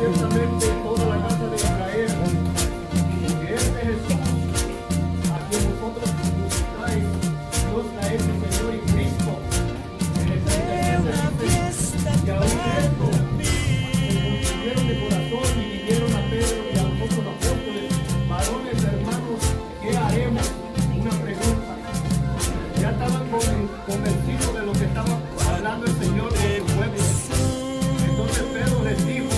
ciertamente toda la casa de Israel, que este Jesús, a quien vosotros buscáis, Dios la es el Señor y Cristo. En el 36 dice, y aún esto, se consumieron de corazón y vinieron a Pedro y a los otros apóstoles, varones, hermanos, ¿qué haremos? Una pregunta. Ya estaban convencidos de lo que estaba hablando el Señor de su pueblo. Entonces Pedro les dijo,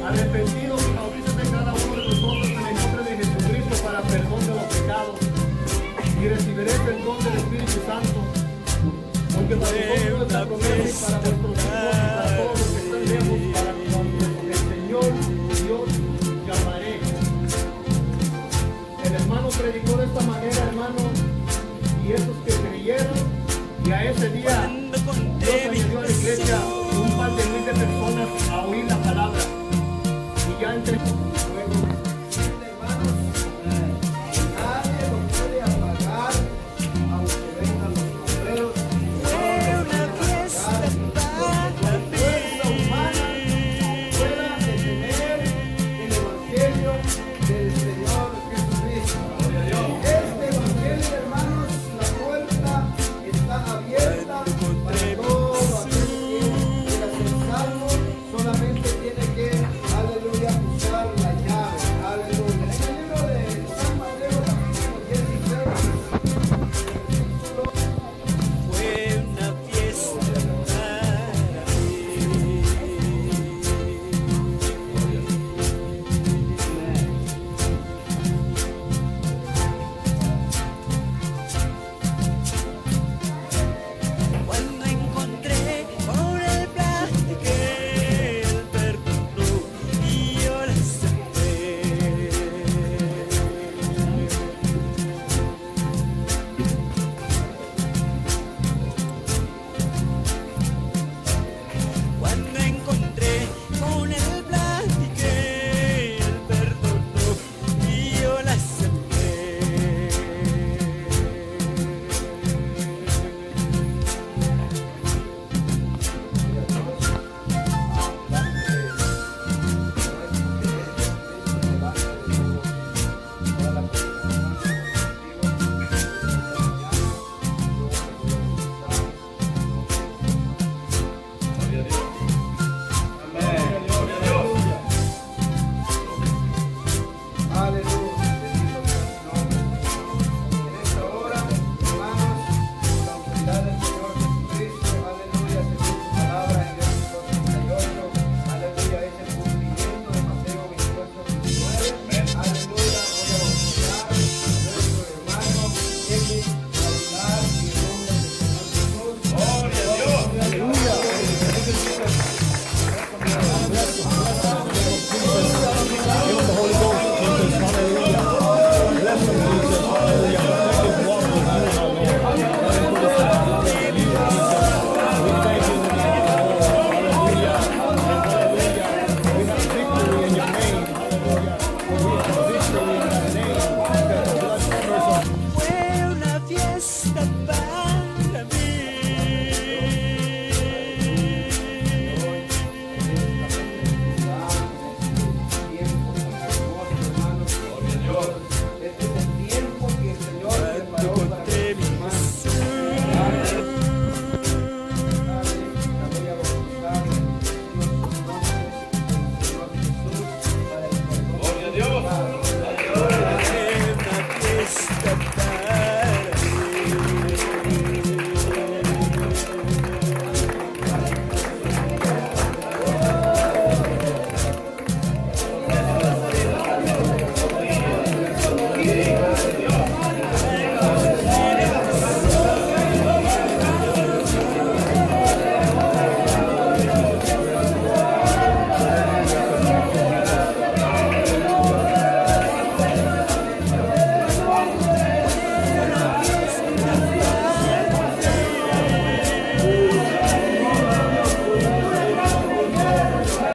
arrepentidos y bautícense cada uno de nosotros en el nombre de Jesucristo para perdón de los pecados, y recibiréis el don del Espíritu Santo, porque para vosotros es la promesa y para vuestros hijos y para todos los que están lejos, para cuando el Señor Dios llamaré. El hermano predicó de esta manera, hermano, y esos que creyeron, y a ese día Dios añadió a la iglesia un par de miles de personas a oír la palabra. Y ya entre